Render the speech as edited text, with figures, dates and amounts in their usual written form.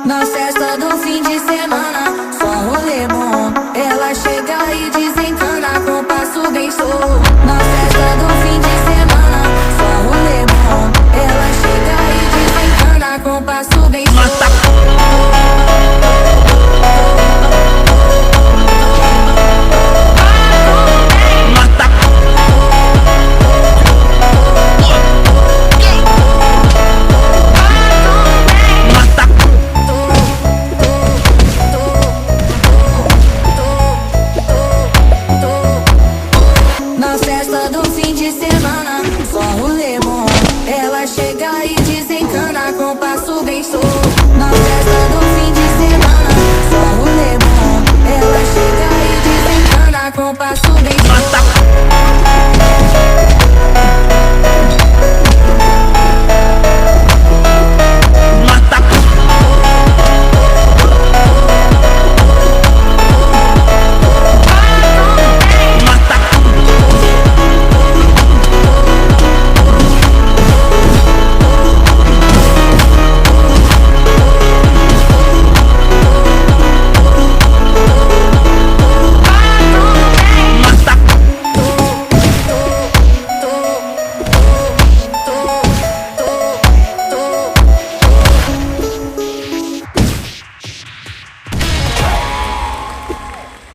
Na festa do fim de semana, só rolê bom. Ela chega e desencana com passo bem show. Na festa do